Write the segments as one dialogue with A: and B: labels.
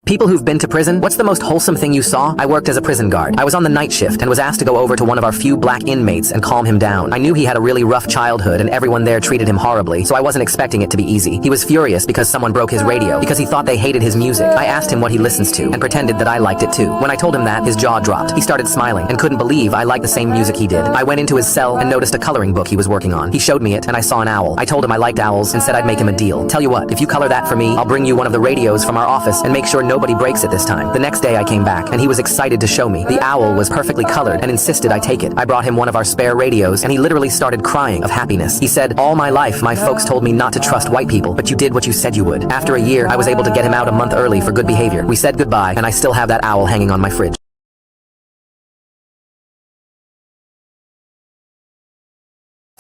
A: People who've been to prison, what's the most wholesome thing you saw? I worked as a prison guard. I was on the night shift and was asked to go over to one of our few black inmates and calm him down. I knew he had a really rough childhood and everyone there treated him horribly, so I wasn't expecting it to be easy. He was furious because someone broke his radio, because he thought they hated his music. I asked him what he listens to and pretended that I liked it too. When I told him that, his jaw dropped. He started smiling and couldn't believe I liked the same music he did. I went into his cell and noticed a coloring book he was working on. He showed me it and I saw an owl. I told him I liked owls and said I'd make him a deal. Tell you what, if you color that for me, I'll bring you one of the radios from our office and make sure nobody breaks it this time. The next day I came back, and he was excited to show me. The owl was perfectly colored and insisted I take it. I brought him one of our spare radios, and he literally started crying of happiness. He said, "All my life, my folks told me not to trust white people, but you did what you said you would." After a year, I was able to get him out a month early for good behavior. We said goodbye, and I still have that owl hanging on my fridge.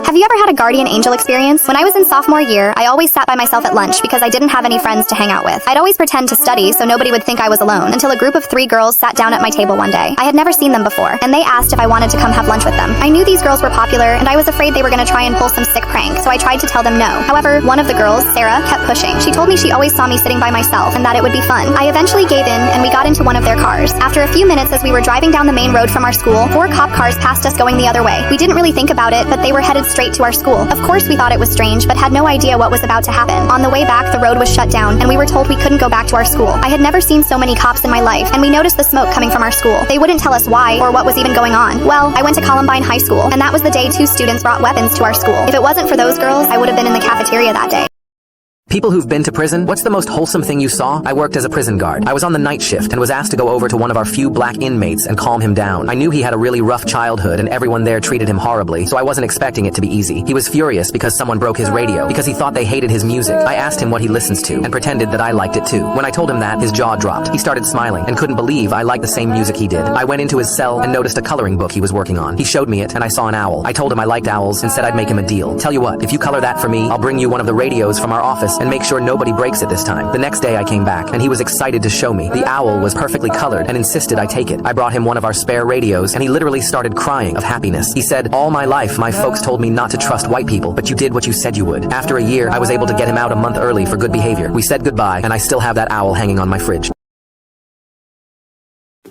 B: Have you ever had a guardian angel experience? When I was in sophomore year, I always sat by myself at lunch because I didn't have any friends to hang out with. I'd always pretend to study so nobody would think I was alone, until a group of 3 girls sat down at my table one day. I had never seen them before, and they asked if I wanted to come have lunch with them. I knew these girls were popular, and I was afraid they were going to try and pull some sick prank, so I tried to tell them no. However, one of the girls, Sarah, kept pushing. She told me she always saw me sitting by myself and that it would be fun. I eventually gave in, and we got into one of their cars. After a few minutes as we were driving down the main road from our school, 4 cop cars passed us going the other way. We didn't really think about it, but they were headed straight to our school. Of course we thought it was strange, but had no idea what was about to happen. On the way back, the road was shut down, and we were told we couldn't go back to our school. I had never seen so many cops in my life, and we noticed the smoke coming from our school. They wouldn't tell us why, or what was even going on. Well, I went to Columbine High School, and that was the day 2 students brought weapons to our school. If it wasn't for those girls, I would have been in the cafeteria that day.
A: People who've been to prison, what's the most wholesome thing you saw? I worked as a prison guard. I was on the night shift and was asked to go over to one of our few black inmates and calm him down. I knew he had a really rough childhood and everyone there treated him horribly, so I wasn't expecting it to be easy. He was furious because someone broke his radio, because he thought they hated his music. I asked him what he listens to and pretended that I liked it too. When I told him that, his jaw dropped. He started smiling and couldn't believe I liked the same music he did. I went into his cell and noticed a coloring book he was working on. He showed me it and I saw an owl. I told him I liked owls and said I'd make him a deal. Tell you what, if you color that for me, I'll bring you one of the radios from our office and make sure nobody breaks it this time. The next day I came back, and he was excited to show me. The owl was perfectly colored and insisted I take it. I brought him one of our spare radios, and he literally started crying of happiness. He said, "All my life, my folks told me not to trust white people, but you did what you said you would." After a year, I was able to get him out a month early for good behavior. We said goodbye, and I still have that owl hanging on my fridge.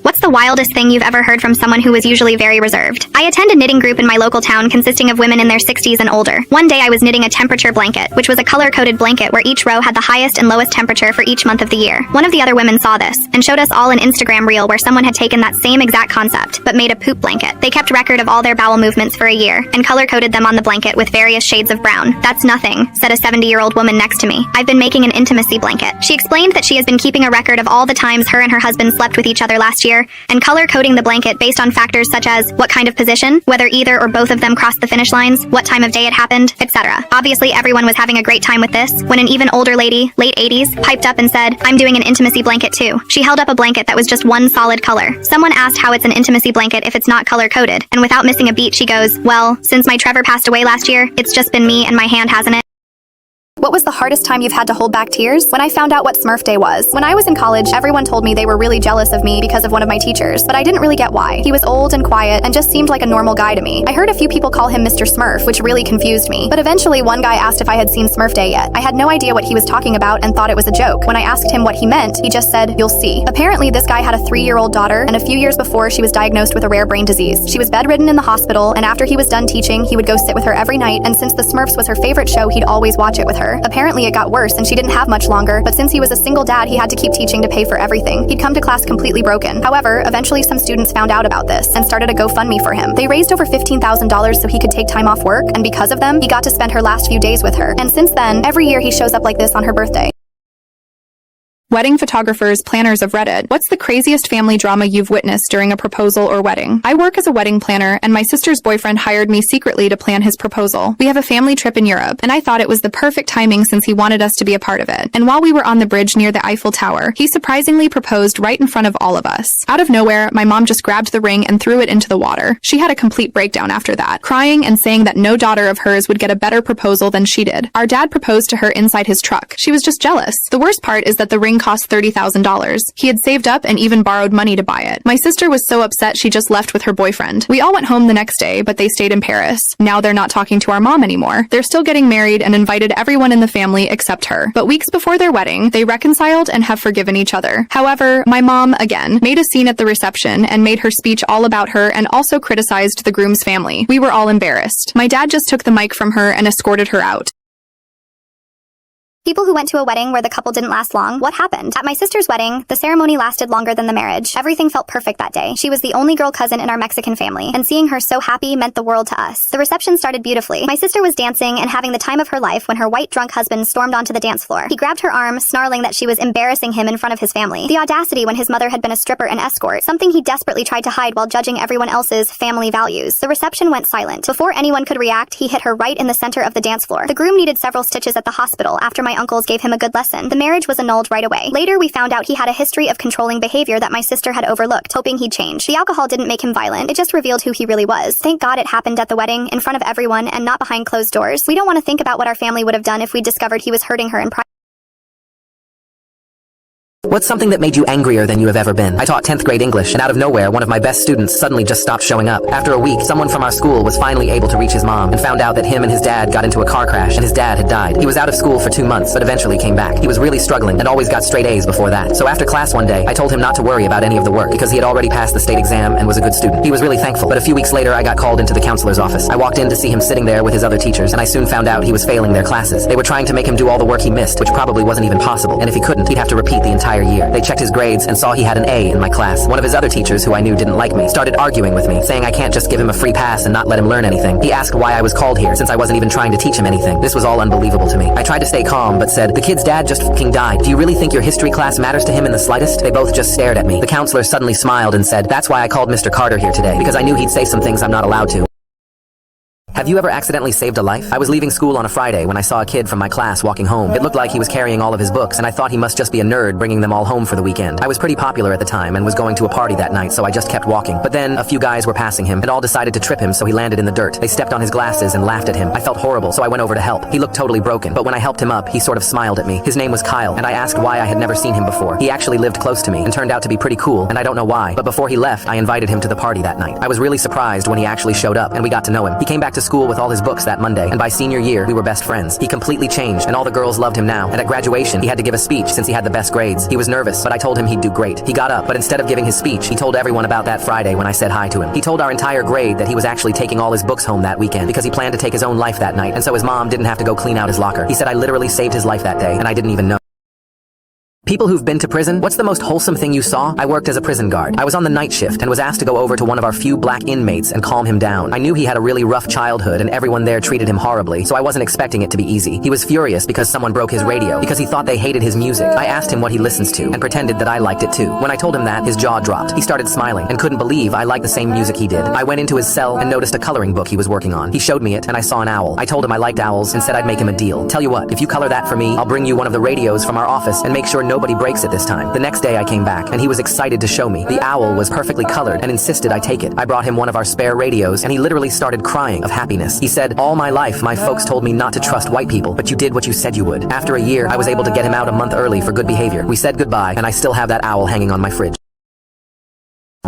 B: What's the wildest thing you've ever heard from someone who was usually very reserved? I attend a knitting group in my local town consisting of women in their 60s and older. One day I was knitting a temperature blanket, which was a color-coded blanket where each row had the highest and lowest temperature for each month of the year. One of the other women saw this and showed us all an Instagram reel where someone had taken that same exact concept, but made a poop blanket. They kept record of all their bowel movements for a year and color-coded them on the blanket with various shades of brown. "That's nothing," said a 70-year-old woman next to me. "I've been making an intimacy blanket." She explained that she has been keeping a record of all the times her and her husband slept with each other last year and color-coding the blanket based on factors such as what kind of position, whether either or both of them crossed the finish lines, what time of day it happened, etc. Obviously, everyone was having a great time with this when an even older lady, late 80s, piped up and said, "I'm doing an intimacy blanket too." She held up a blanket that was just one solid color. Someone asked how it's an intimacy blanket if it's not color-coded, and without missing a beat, she goes, "Well, since my Trevor passed away last year, it's just been me and my hand, hasn't it?" What was the hardest time you've had to hold back tears? When I found out what Smurf Day was. When I was in college, everyone told me they were really jealous of me because of one of my teachers, but I didn't really get why. He was old and quiet and just seemed like a normal guy to me. I heard a few people call him Mr. Smurf, which really confused me. But eventually one guy asked if I had seen Smurf Day yet. I had no idea what he was talking about and thought it was a joke. When I asked him what he meant, he just said, "You'll see." Apparently this guy had a 3-year-old daughter, and a few years before she was diagnosed with a rare brain disease. She was bedridden in the hospital, and after he was done teaching, he would go sit with her every night, and since the Smurfs was her favorite show, he'd always watch it with her. Apparently it got worse and she didn't have much longer, but since he was a single dad, he had to keep teaching to pay for everything. He'd come to class completely broken. However, eventually some students found out about this and started a GoFundMe for him. They raised over $15,000 so he could take time off work, and because of them, he got to spend her last few days with her. And since then, every year he shows up like this on her birthday.
C: Wedding photographers, planners of Reddit. What's the craziest family drama you've witnessed during a proposal or wedding? I work as a wedding planner, and my sister's boyfriend hired me secretly to plan his proposal. We have a family trip in Europe, and I thought it was the perfect timing since he wanted us to be a part of it. And while we were on the bridge near the Eiffel Tower, he surprisingly proposed right in front of all of us. Out of nowhere, my mom just grabbed the ring and threw it into the water. She had a complete breakdown after that, crying and saying that no daughter of hers would get a better proposal than she did. Our dad proposed to her inside his truck. She was just jealous. The worst part is that the ring cost $30,000. He had saved up and even borrowed money to buy it. My sister was so upset she just left with her boyfriend. We all went home the next day, but they stayed in Paris. Now they're not talking to our mom anymore. They're still getting married and invited everyone in the family except her. But weeks before their wedding, they reconciled and have forgiven each other. However, my mom, again, made a scene at the reception and made her speech all about her and also criticized the groom's family. We were all embarrassed. My dad just took the mic from her and escorted her out.
B: People who went to a wedding where the couple didn't last long, what happened? At my sister's wedding, the ceremony lasted longer than the marriage. Everything felt perfect that day. She was the only girl cousin in our Mexican family, and seeing her so happy meant the world to us. The reception started beautifully. My sister was dancing and having the time of her life when her white drunk husband stormed onto the dance floor. He grabbed her arm, snarling that she was embarrassing him in front of his family. The audacity when his mother had been a stripper and escort, something he desperately tried to hide while judging everyone else's family values. The reception went silent. Before anyone could react, he hit her right in the center of the dance floor. The groom needed several stitches at the hospital after my uncles gave him a good lesson. The marriage was annulled right away. Later, we found out he had a history of controlling behavior that my sister had overlooked, hoping he'd change. The alcohol didn't make him violent. It just revealed who he really was. Thank God it happened at the wedding, in front of everyone, and not behind closed doors. We don't want to think about what our family would have done if we discovered he was hurting her in private.
A: What's something that made you angrier than you have ever been? I taught 10th grade English, and out of nowhere, one of my best students suddenly just stopped showing up. After a week, someone from our school was finally able to reach his mom and found out that him and his dad got into a car crash and his dad had died. He was out of school for 2 months, but eventually came back. He was really struggling and always got straight A's before that. So after class one day, I told him not to worry about any of the work because he had already passed the state exam and was a good student. He was really thankful, but a few weeks later, I got called into the counselor's office. I walked in to see him sitting there with his other teachers, and I soon found out he was failing their classes. They were trying to make him do all the work he missed, which probably wasn't even possible, and if he couldn't, he'd have to repeat the entire year. They checked his grades and saw he had an A in my class. One of his other teachers, who I knew didn't like me, started arguing with me, saying I can't just give him a free pass and not let him learn anything. He asked why I was called here, since I wasn't even trying to teach him anything. This was all unbelievable to me. I tried to stay calm, but said, the kid's dad just fucking died. Do you really think your history class matters to him in the slightest? They both just stared at me. The counselor suddenly smiled and said, that's why I called Mr. Carter here today, because I knew he'd say some things I'm not allowed to. Have you ever accidentally saved a life? I was leaving school on a Friday when I saw a kid from my class walking home. It looked like he was carrying all of his books, and I thought he must just be a nerd bringing them all home for the weekend. I was pretty popular at the time and was going to a party that night, so I just kept walking. But then, a few guys were passing him and all decided to trip him, so he landed in the dirt. They stepped on his glasses and laughed at him. I felt horrible, so I went over to help. He looked totally broken, but when I helped him up, he sort of smiled at me. His name was Kyle, and I asked why I had never seen him before. He actually lived close to me and turned out to be pretty cool, and I don't know why, but before he left, I invited him to the party that night. I was really surprised when he actually showed up, and we got to know him. He came back to school with all his books that Monday, and by senior year, we were best friends. He completely changed, and all the girls loved him now. And at graduation, he had to give a speech since he had the best grades. He was nervous, but I told him he'd do great. He got up, but instead of giving his speech, he told everyone about that Friday when I said hi to him. He told our entire grade that he was actually taking all his books home that weekend because he planned to take his own life that night, and so his mom didn't have to go clean out his locker. He said I literally saved his life that day, and I didn't even know. People who've been to prison, what's the most wholesome thing you saw? I worked as a prison guard. I was on the night shift and was asked to go over to one of our few black inmates and calm him down. I knew he had a really rough childhood and everyone there treated him horribly, so I wasn't expecting it to be easy. He was furious because someone broke his radio, because he thought they hated his music. I asked him what he listens to and pretended that I liked it too. When I told him that, his jaw dropped. He started smiling and couldn't believe I liked the same music he did. I went into his cell and noticed a coloring book he was working on. He showed me it and I saw an owl. I told him I liked owls and said I'd make him a deal. Tell you what, if you color that for me, I'll bring you one of the radios from our office and make sure nobody breaks it this time. The next day I came back, and he was excited to show me. The owl was perfectly colored and insisted I take it. I brought him one of our spare radios, and he literally started crying of happiness. He said, all my life, my folks told me not to trust white people, but you did what you said you would. After a year, I was able to get him out a month early for good behavior. We said goodbye, and I still have that owl hanging on my fridge.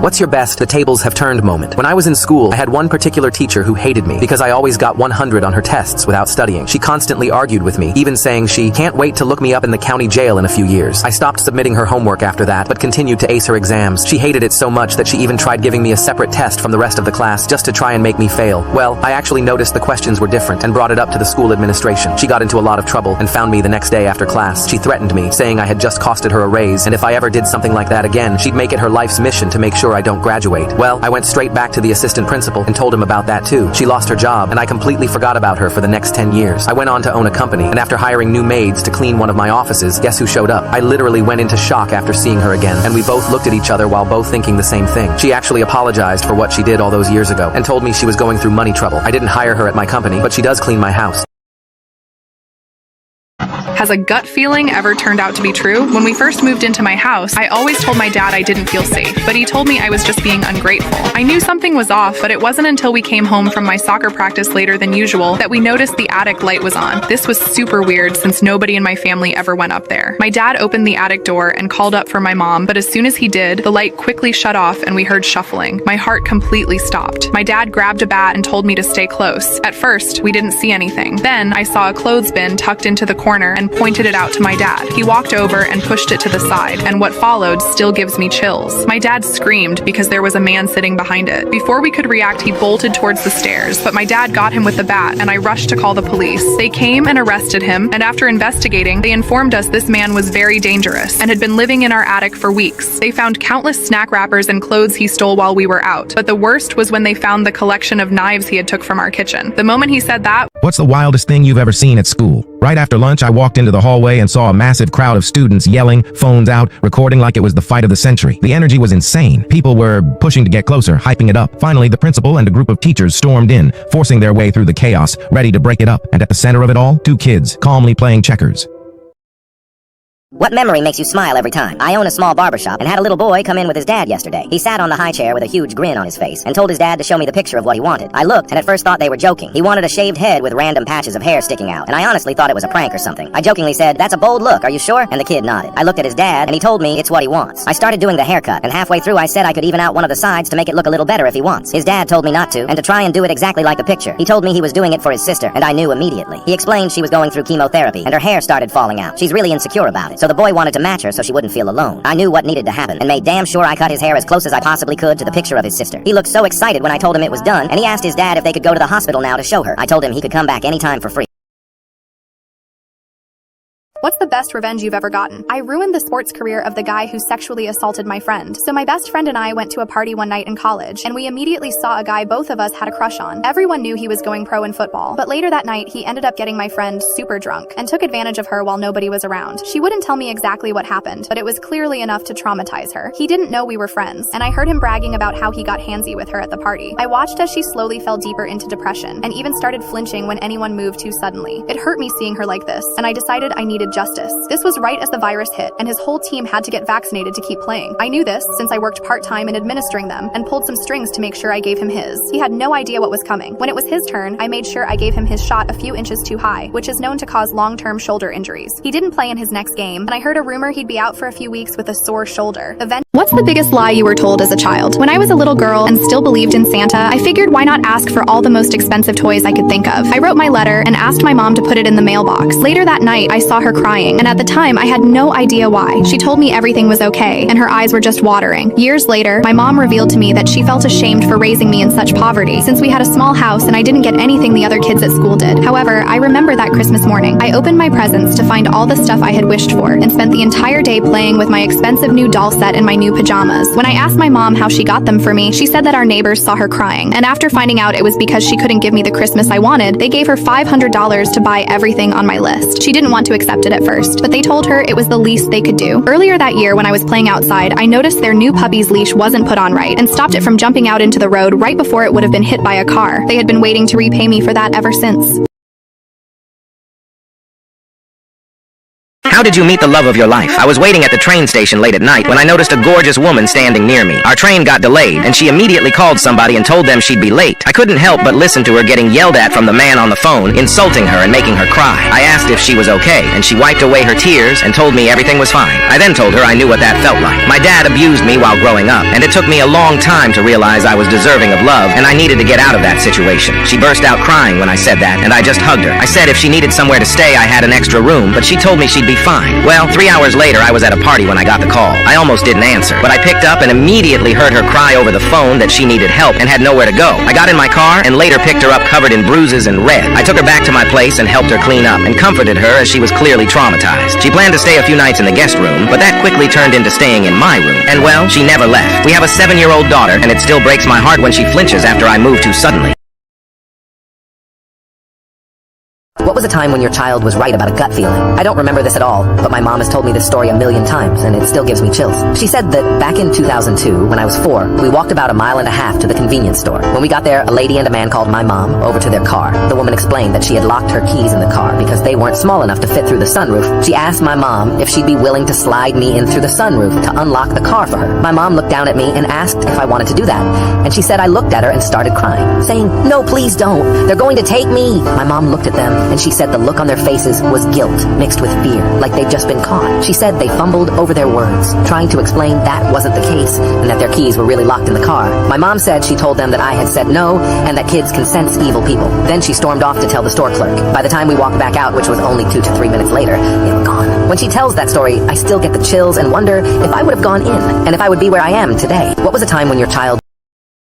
A: What's your best the tables have turned moment? When I was in school, I had one particular teacher who hated me because I always got 100 on her tests without studying. She constantly argued with me, even saying she can't wait to look me up in the county jail in a few years. I stopped submitting her homework after that, but continued to ace her exams. She hated it so much that she even tried giving me a separate test from the rest of the class just to try and make me fail. Well, I actually noticed the questions were different and brought it up to the school administration. She got into a lot of trouble and found me the next day after class. She threatened me, saying I had just costed her a raise, and if I ever did something like that again, she'd make it her life's mission to make sure I don't graduate. Well, I went straight back to the assistant principal and told him about that too. She lost her job, and I completely forgot about her for the next 10 years. I went on to own a company, and after hiring new maids to clean one of my offices, guess who showed up? I literally went into shock after seeing her again, and we both looked at each other while both thinking the same thing. She actually apologized for what she did all those years ago and told me she was going through money trouble. I didn't hire her at my company, but she does clean my house.
C: Has a gut feeling ever turned out to be true? When we first moved into my house, I always told my dad I didn't feel safe, but he told me I was just being ungrateful. I knew something was off, but it wasn't until we came home from my soccer practice later than usual that we noticed the attic light was on. This was super weird since nobody in my family ever went up there. My dad opened the attic door and called up for my mom, but as soon as he did, the light quickly shut off and we heard shuffling. My heart completely stopped. My dad grabbed a bat and told me to stay close. At first, we didn't see anything. Then I saw a clothes bin tucked into the corner and pointed it out to my dad. He walked over and pushed it to the side, and what followed still gives me chills. My dad screamed because there was a man sitting behind it. Before we could react, he bolted towards the stairs, but my dad got him with the bat and I rushed to call the police. They came and arrested him, and after investigating, they informed us this man was very dangerous and had been living in our attic for weeks. They found countless snack wrappers and clothes he stole while we were out, but the worst was when they found the collection of knives he had took from our kitchen. The moment he said that,
D: What's the wildest thing you've ever seen at school? Right after lunch, I walked into the hallway and saw a massive crowd of students yelling, phones out, recording like it was the fight of the century. The energy was insane. People were pushing to get closer, hyping it up. Finally, the principal and a group of teachers stormed in, forcing their way through the chaos, ready to break it up. And at the center of it all, two kids, calmly playing checkers.
E: What memory makes you smile every time? I own a small barbershop and had a little boy come in with his dad yesterday. He sat on the high chair with a huge grin on his face and told his dad to show me the picture of what he wanted. I looked and at first thought they were joking. He wanted a shaved head with random patches of hair sticking out, and I honestly thought it was a prank or something. I jokingly said, "That's a bold look, are you sure?" And the kid nodded. I looked at his dad and he told me it's what he wants. I started doing the haircut, and halfway through I said I could even out one of the sides to make it look a little better if he wants. His dad told me not to, and to try and do it exactly like the picture. He told me he was doing it for his sister, and I knew immediately. He explained she was going through chemotherapy and her hair started falling out. She's really insecure about it, so the boy wanted to match her so she wouldn't feel alone. I knew what needed to happen and made damn sure I cut his hair as close as I possibly could to the picture of his sister. He looked so excited when I told him it was done, and he asked his dad if they could go to the hospital now to show her. I told him he could come back anytime for free.
C: What's the best revenge you've ever gotten? I ruined the sports career of the guy who sexually assaulted my friend. So my best friend and I went to a party one night in college, and we immediately saw a guy both of us had a crush on. Everyone knew he was going pro in football, but later that night he ended up getting my friend super drunk and took advantage of her while nobody was around. She wouldn't tell me exactly what happened, but it was clearly enough to traumatize her. He didn't know we were friends, and I heard him bragging about how he got handsy with her at the party. I watched as she slowly fell deeper into depression and even started flinching when anyone moved too suddenly. It hurt me seeing her like this, and I decided I needed justice. This was right as the virus hit, and his whole team had to get vaccinated to keep playing. I knew this since I worked part-time in administering them and pulled some strings to make sure I gave him his. He had no idea what was coming. When it was his turn, I made sure I gave him his shot a few inches too high, which is known to cause long-term shoulder injuries. He didn't play in his next game, and I heard a rumor he'd be out for a few weeks with a sore shoulder. What's the biggest lie you were told as a child? When I was a little girl and still believed in Santa, I figured why not ask for all the most expensive toys I could think of. I wrote my letter and asked my mom to put it in the mailbox. Later that night, I saw her crying, and at the time, I had no idea why. She told me everything was okay, and her eyes were just watering. Years later, my mom revealed to me that she felt ashamed for raising me in such poverty, since we had a small house and I didn't get anything the other kids at school did. However, I remember that Christmas morning. I opened my presents to find all the stuff I had wished for, and spent the entire day playing with my expensive new doll set and my new pajamas. When I asked my mom how she got them for me, she said that our neighbors saw her crying, and after finding out it was because she couldn't give me the Christmas I wanted, they gave her $500 to buy everything on my list. She didn't want to accept it at first, but they told her it was the least they could do. Earlier that year, when I was playing outside, I noticed their new puppy's leash wasn't put on right, and stopped it from jumping out into the road right before it would have been hit by a car. They had been waiting to repay me for that ever since.
A: How did you meet the love of your life? I was waiting at the train station late at night when I noticed a gorgeous woman standing near me. Our train got delayed, and she immediately called somebody and told them she'd be late. I couldn't help but listen to her getting yelled at from the man on the phone, insulting her and making her cry. I asked if she was okay, and she wiped away her tears and told me everything was fine. I then told her I knew what that felt like. My dad abused me while growing up, and it took me a long time to realize I was deserving of love, and I needed to get out of that situation. She burst out crying when I said that, and I just hugged her. I said if she needed somewhere to stay, I had an extra room, but she told me she'd be fine. Well, 3 hours later, I was at a party when I got the call. I almost didn't answer, but I picked up and immediately heard her cry over the phone that she needed help and had nowhere to go. I got in my car and later picked her up covered in bruises and red. I took her back to my place and helped her clean up and comforted her as she was clearly traumatized. She planned to stay a few nights in the guest room, but that quickly turned into staying in my room. And well, she never left. We have a 7-year-old daughter, and it still breaks my heart when she flinches after I move too suddenly.
E: What was a
A: time when your child was right about a gut feeling? I don't remember this at all, but my mom has told me this story a million times, and it still gives me chills. She said that back in 2002, when I was 4, we walked about a mile and a half to the convenience store. When we got there, a lady and a man called my mom over to their car. The woman explained that she had locked her keys in the car because they weren't small enough to fit through the sunroof. She asked my mom if she'd be willing to slide me in through the sunroof to unlock the car for her. My mom looked down at me and asked if I wanted to do that, and she said I looked at her and started crying, saying, "No, please don't. They're going to take me." My mom looked at them, and she said the look on their faces was guilt mixed with fear, like they'd just been caught. She said they fumbled over their words, trying to explain that wasn't the case and that their keys were really locked in the car. My mom said she told them that I had said no and that kids can sense evil people. Then she stormed off to tell the store clerk. By the time we walked back out, which was only 2 to 3 minutes later, they were gone. When she tells that story, I still get the chills and wonder if I would have gone in and if I would be where I am today. What was a time when your child...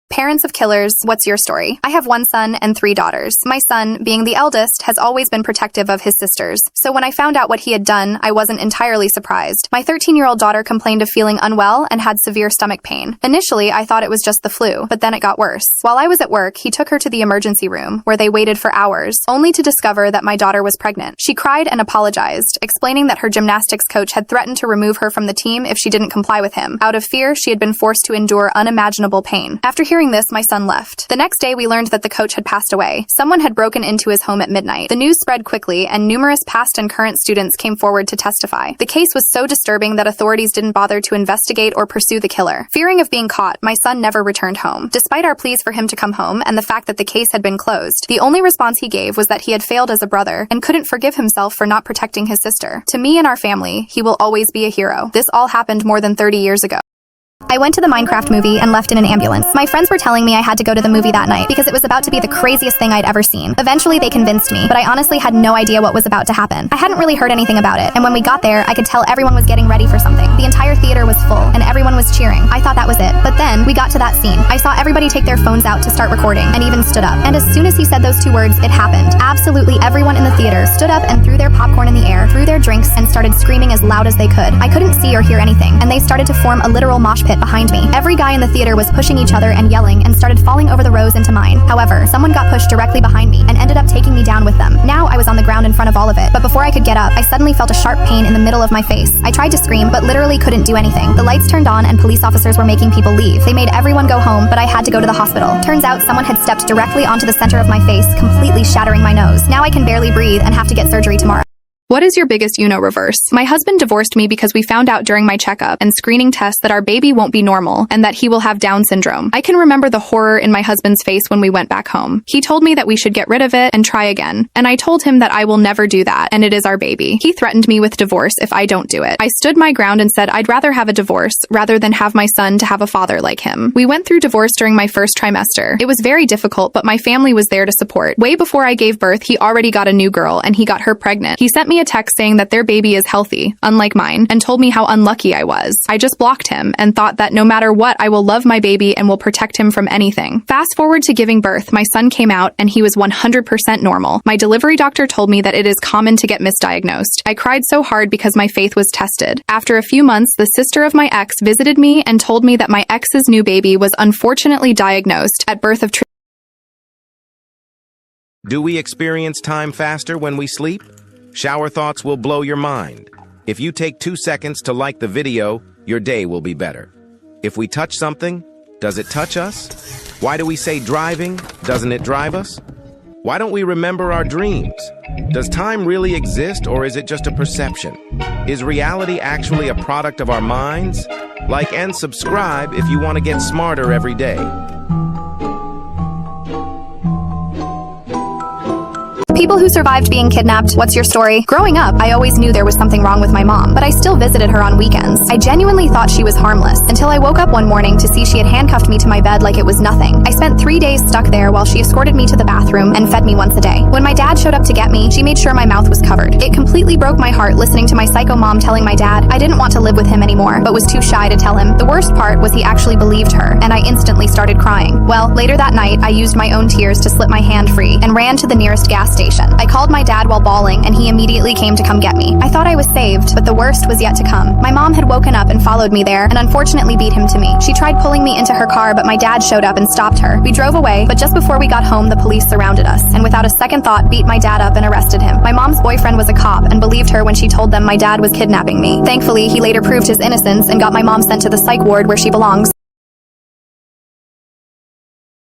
C: Parents of killers, what's your story? I have 1 son and 3 daughters. My son, being the eldest, has always been protective of his sisters. So when I found out what he had done, I wasn't entirely surprised. My 13-year-old daughter complained of feeling unwell and had severe stomach pain. Initially, I thought it was just the flu, but then it got worse. While I was at work, he took her to the emergency room, where they waited for hours, only to discover that my daughter was pregnant. She cried and apologized, explaining that her gymnastics coach had threatened to remove her from the team if she didn't comply with him. Out of fear, she had been forced to endure unimaginable pain. After hearing this, my son left. The next day, we learned that the coach had passed away. Someone had broken into his home at midnight. The news spread quickly, and numerous past and current students came forward to testify. The case was so disturbing that authorities didn't bother to investigate or pursue the killer. Fearing of being caught, my son never returned home. Despite our pleas for him to come home and the fact that the case had been closed, the only response he gave was that he had failed as a brother and couldn't forgive himself for not protecting his sister. To me and our family, he will always be a hero. This all happened more than 30 years ago.
B: I went to the Minecraft movie and left in an ambulance. My friends were telling me I had to go to the movie that night because it was about to be the craziest thing I'd ever seen. Eventually, they convinced me, but I honestly had no idea what was about to happen. I hadn't really heard anything about it, and when we got there, I could tell everyone was getting ready for something. The entire theater was full, and everyone was cheering. I thought that was it. But then, we got to that scene. I saw everybody take their phones out to start recording, and even stood up. And as soon as he said those 2 words, it happened. Absolutely everyone in the theater stood up and threw their popcorn in the air, threw their drinks, and started screaming as loud as they could. I couldn't see or hear anything, and they started to form a literal mosh pit behind me. Every guy in the theater was pushing each other and yelling and started falling over the rows into mine. However, someone got pushed directly behind me and ended up taking me down with them. Now I was on the ground in front of all of it, but before I could get up, I suddenly felt a sharp pain in the middle of my face. I tried to scream, but literally couldn't do anything. The lights turned on and police officers were making people leave. They made everyone go home, but I had to go to the hospital. Turns out someone had stepped directly onto the center of my face, completely shattering my nose. Now I can barely breathe and have to get surgery tomorrow.
C: What is your biggest reverse? My husband divorced me because we found out during my checkup and screening tests that our baby won't be normal and that he will have Down syndrome. I can remember the horror in my husband's face when we went back home. He told me that we should get rid of it and try again. And I told him that I will never do that and it is our baby. He threatened me with divorce if I don't do it. I stood my ground and said I'd rather have a divorce rather than have my son to have a father like him. We went through divorce during my first trimester. It was very difficult, but my family was there to support. Way before I gave birth, he already got a new girl and he got her pregnant. He sent me a text saying that their baby is healthy, unlike mine, and told me how unlucky I was. I just blocked him and thought that no matter what, I will love my baby and will protect him from anything. Fast forward to giving birth, my son came out and he was 100% normal. My delivery doctor told me that it is common to get misdiagnosed. I cried so hard because my faith was tested. After a few months, the sister of my ex visited me and told me that my ex's new baby was unfortunately diagnosed at birth of
D: Do we experience time faster when we sleep? Shower thoughts will blow your mind. If you take 2 seconds to like the video, your day will be better. If we touch something, does it touch us? Why do we say driving? Doesn't it drive us? Why don't we remember our dreams? Does time really exist or is it just a perception? Is reality actually a product of our minds? Like and subscribe if you want to get smarter every day.
B: People who survived being kidnapped, what's your story? Growing up, I always knew there was something wrong with my mom, but I still visited her on weekends. I genuinely thought she was harmless, until I woke up one morning to see she had handcuffed me to my bed like it was nothing. I spent 3 days stuck there while she escorted me to the bathroom and fed me once a day. When my dad showed up to get me, she made sure my mouth was covered. It completely broke my heart listening to my psycho mom telling my dad I didn't want to live with him anymore, but was too shy to tell him. The worst part was he actually believed her, and I instantly started crying. Well, later that night, I used my own tears to slip my hand free and ran to the nearest gas station.
C: vacation. I called my dad while bawling, and he immediately came to come get me. I thought I was saved, but the worst was yet to come. My mom had woken up and followed me there, and unfortunately beat him to me. She tried pulling me into her car, but my dad showed up and stopped her. We drove away, but just before we got home, the police surrounded us, and without a second thought, beat my dad up and arrested him. My mom's boyfriend was a cop and believed her when she told them my dad was kidnapping me. Thankfully, he later proved his innocence and got my mom sent to the psych ward where she belongs.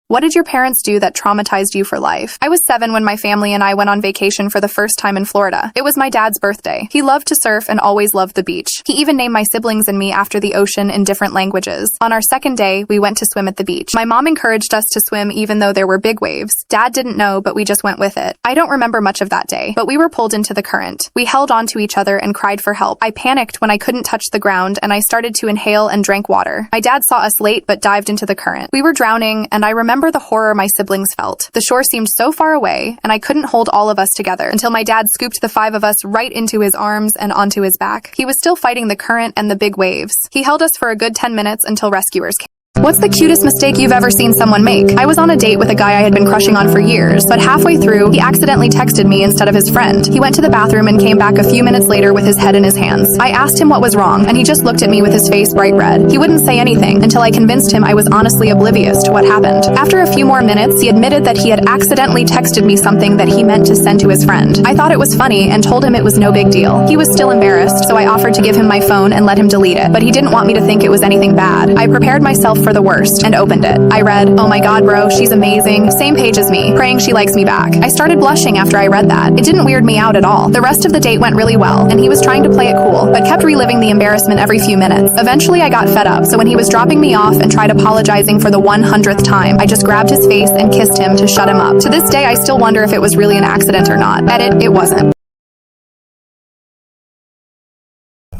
C: What did your parents do that traumatized you for life? I was 7 when my family and I went on vacation for the first time in Florida. It was my dad's birthday. He loved to surf and always loved the beach. He even named my siblings and me after the ocean in different languages. On our second day, we went to swim at the beach. My mom encouraged us to swim even though there were big waves. Dad didn't know, but we just went with it. I don't remember much of that day, but we were pulled into the current. We held on to each other and cried for help. I panicked when I couldn't touch the ground, and I started to inhale and drank water. My dad saw us late but dived into the current. We were drowning, and I remember the horror my siblings felt. The shore seemed so far away, and I couldn't hold all of us together until my dad scooped the 5 of us right into his arms and onto his back. He was still fighting the current and the big waves. He held us for a good 10 minutes until rescuers came. What's the cutest mistake you've ever seen someone make? I was on a date with a guy I had been crushing on for years, but halfway through, he accidentally texted me instead of his friend. He went to the bathroom and came back a few minutes later with his head in his hands. I asked him what was wrong, and he just looked at me with his face bright red. He wouldn't say anything until I convinced him I was honestly oblivious to what happened. After a few more minutes, he admitted that he had accidentally texted me something that he meant to send to his friend. I thought it was funny and told him it was no big deal. He was still embarrassed, so I offered to give him my phone and let him delete it, but he didn't want me to think it was anything bad. I prepared myself for the worst and opened it. I read, "Oh my god, bro, she's amazing. Same page as me. Praying she likes me back." I started blushing after I read that. It didn't weird me out at all. The rest of the date went really well, and he was trying to play it cool, but kept reliving the embarrassment every few minutes. Eventually, I got fed up, so when he was dropping me off and tried apologizing for the 100th time, I just grabbed his face and kissed him to shut him up. To this day, I still wonder if it was really an accident or not. Edit, it wasn't.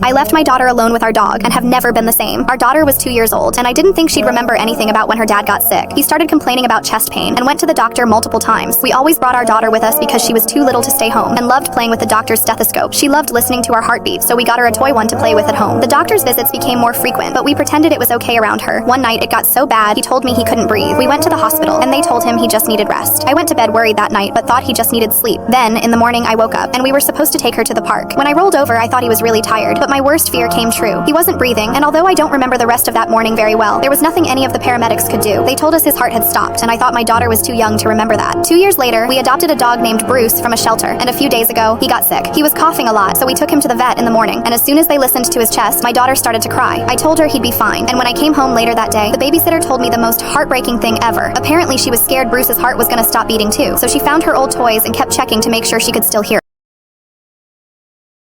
B: I left my daughter alone with our dog and have never been the same. Our daughter was 2 years old, and I didn't think she'd remember anything about when her dad got sick. He started complaining about chest pain and went to the doctor multiple times. We always brought our daughter with us because she was too little to stay home and loved playing with the doctor's stethoscope. She loved listening to our heartbeats, so we got her a toy one to play with at home. The doctor's visits became more frequent, but we pretended it was okay around her. One night, it got so bad, he told me he couldn't breathe. We went to the hospital, and they told him he just needed rest. I went to bed worried that night, but thought he just needed sleep. Then, in the morning, I woke up, and we were supposed to take her to the park. When I rolled over, I thought he was really tired, but my worst fear came true. He wasn't breathing, and although I don't remember the rest of that morning very well, there was nothing any of the paramedics could do. They told us his heart had stopped, and I thought my daughter was too young to remember that. 2 years later, we adopted a dog named Bruce from a shelter, and a few days ago, he got sick. He was coughing a lot, so we took him to the vet in the morning, and as soon as they listened to his chest, my daughter started to cry. I told her he'd be fine, and when I came home later that day, the babysitter told me the most heartbreaking thing ever. Apparently, she was scared Bruce's heart was gonna stop beating too, so she found her old toys and kept checking to make sure she could still hear.